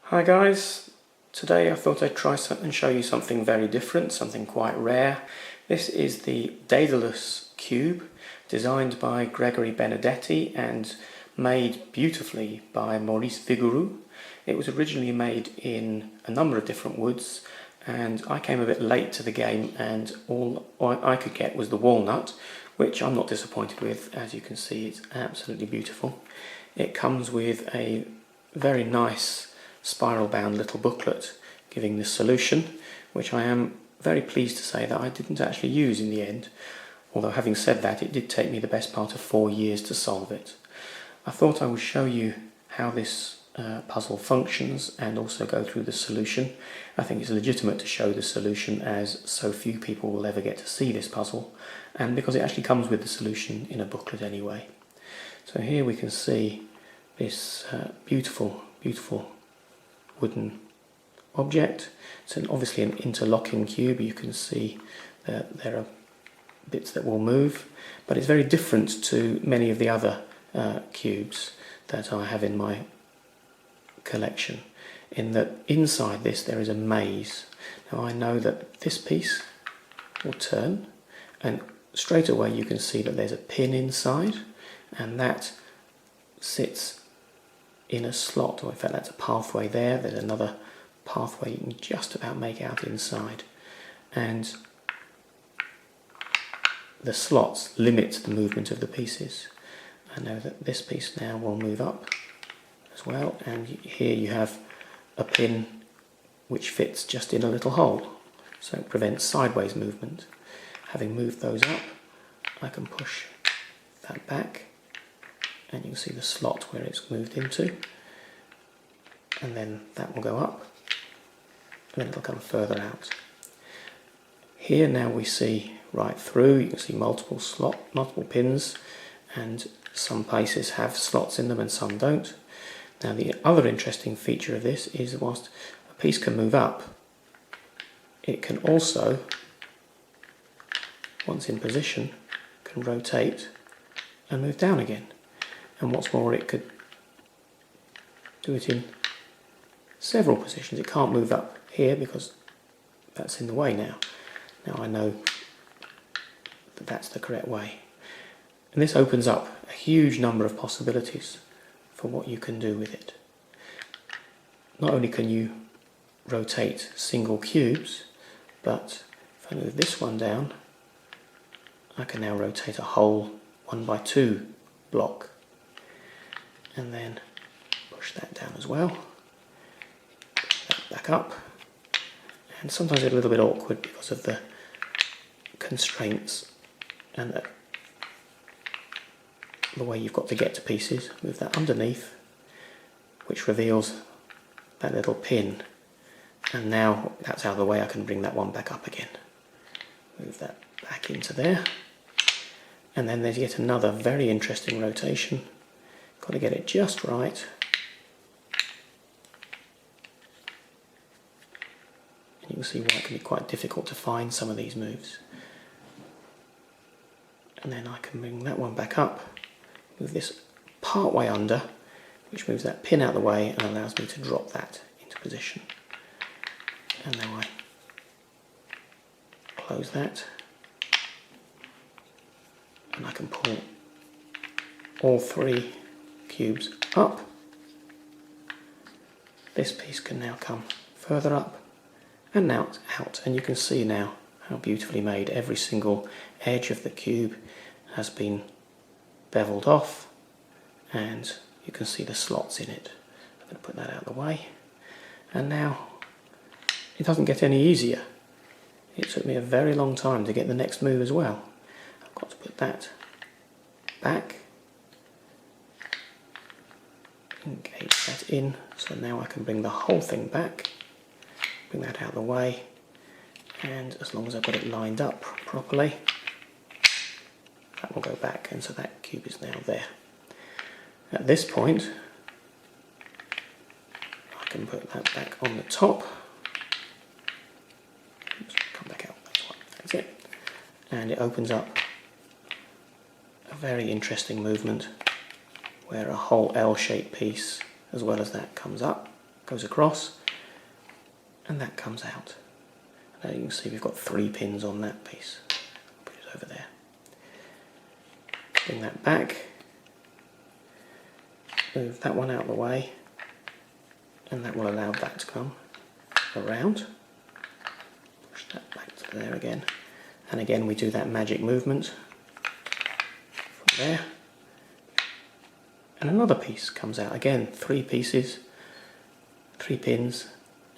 Hi guys, today I thought I'd try and show you something very different, something quite rare. This is the Daedalus cube, designed by Gregory Benedetti and made beautifully by Maurice Vigouroux. It was originally made in a number of different woods, and I came a bit late to the game, and all I could get was the walnut, which I'm not disappointed with. As you can see, it's absolutely beautiful. It comes with a very nice spiral bound little booklet giving the solution, which I am very pleased to say that I didn't actually use in the end, although having said that, it did take me the best part of 4 years to solve it. I thought I would show you how this puzzle functions and also go through the solution. I think it's legitimate to show the solution, as so few people will ever get to see this puzzle, and because it actually comes with the solution in a booklet anyway. So here we can see this beautiful wooden object. It's obviously an interlocking cube. You can see that there are bits that will move, but it's very different to many of the other cubes that I have in my collection, in that inside this there is a maze. Now I know that this piece will turn, and straight away you can see that there's a pin inside, and that sits in a slot, or in fact that's a pathway there. There's another pathway you can just about make out inside, and the slots limit the movement of the pieces. I know that this piece now will move up as well, and here you have a pin which fits just in a little hole, so it prevents sideways movement. Having moved those up, I can push that back, and you can see the slot where it's moved into, and then that will go up, and then it'll come further out. Here now we see right through. You can see multiple pins, and some places have slots in them and some don't. Now the other interesting feature of this is, whilst a piece can move up, it can also, once in position, can rotate and move down again. And what's more, it could do it in several positions. It can't move up here because that's in the way now. Now I know that that's the correct way. And this opens up a huge number of possibilities for what you can do with it. Not only can you rotate single cubes, but if I move this one down, I can now rotate a whole 1x2 block, and then push that down as well, push that back up, and sometimes it's a little bit awkward because of the constraints and the way you've got to get to pieces. Move that underneath, which reveals that little pin, and now that's out of the way. I can bring that one back up again, move that back into there, and then there's yet another very interesting rotation. Got to get it just right, and you can see why it can be quite difficult to find some of these moves. And then I can bring that one back up, move this part way under, which moves that pin out of the way and allows me to drop that into position. And now I close that, and I can pull all three cubes up. This piece can now come further up and now it's out, and you can see now how beautifully made. Every single edge of the cube has been beveled off, and you can see the slots in it. I'm going to put that out of the way, and now it doesn't get any easier. It took me a very long time to get the next move as well. I've got to put that back, engage that in, so now I can bring the whole thing back, bring that out of the way, and as long as I've got it lined up properly, that will go back, and so that cube is now there. At this point, I can put that back on the top. Oops, come back out, that's it. And it opens up a very interesting movement where a whole L-shaped piece as well as that comes up, goes across, and that comes out. Now you can see we've got 3 pins on that piece. Put it over there. Bring that back, move that one out of the way, and that will allow that to come around. Push that back to there again, and again we do that magic movement from there, and another piece comes out. Again, 3 pieces, 3 pins,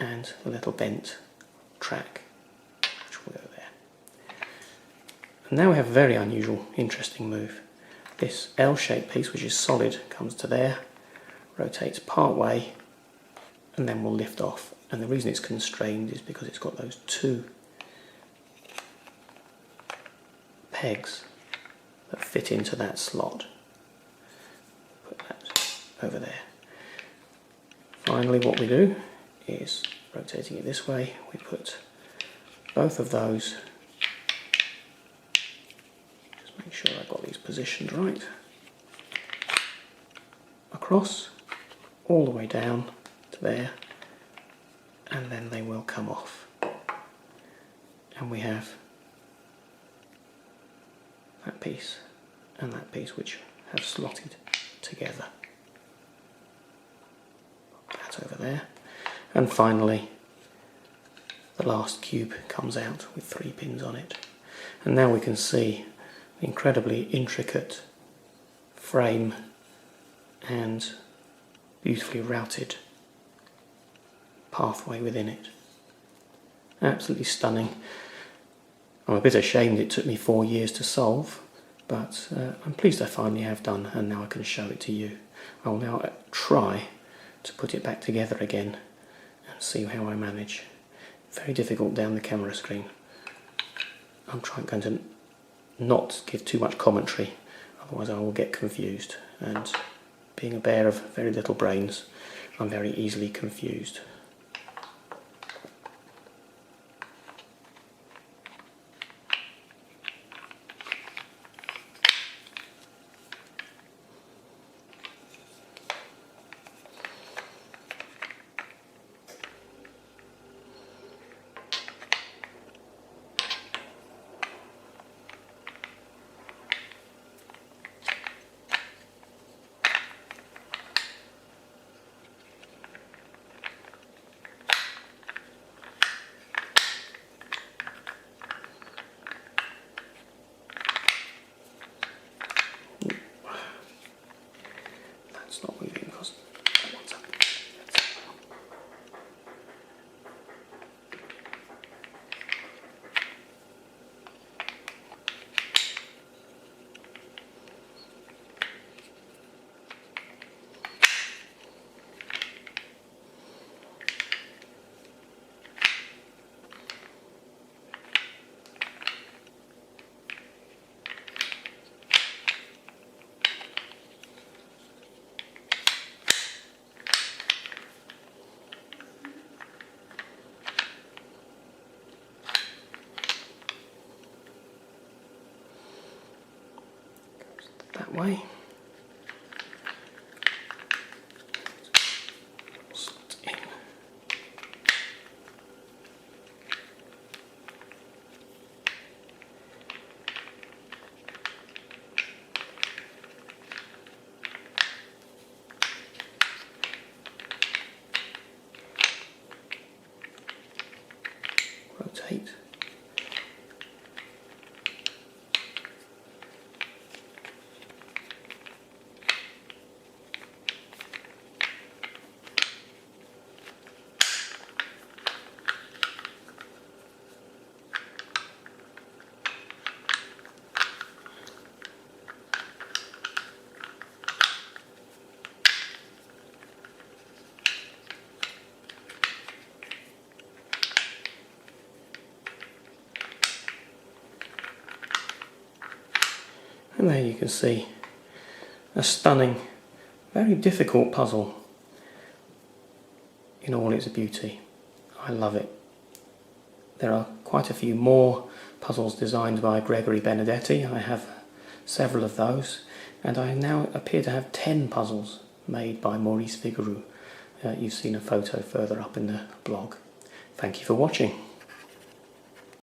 and a little bent track which will go there. And now we have a very unusual, interesting move. This L-shaped piece, which is solid, comes to there, rotates part way, and then will lift off. And the reason it's constrained is because it's got those 2 pegs that fit into that slot. Put that over there. Finally, what we do is, rotating it this way, we put both of those, just make sure I've got these positioned right, across, all the way down to there, and then they will come off. And we have that piece and that piece which have slotted together. That over there. And finally, the last cube comes out with 3 pins on it. And now we can see the incredibly intricate frame and beautifully routed pathway within it. Absolutely stunning. I'm a bit ashamed it took me 4 years to solve, but I'm pleased I finally have done, and now I can show it to you. I will now try to put it back together again and see how I manage. Very difficult down the camera screen. I'm going to not give too much commentary, otherwise I will get confused, and being a bear of very little brains, I'm very easily confused. That's not moving because that one's up. That way. Slot in. Rotate. And there you can see a stunning, very difficult puzzle in all its beauty. I love it. There are quite a few more puzzles designed by Gregory Benedetti. I have several of those, and I now appear to have 10 puzzles made by Maurice Vigouroux. you've seen a photo further up in the blog. Thank you for watching.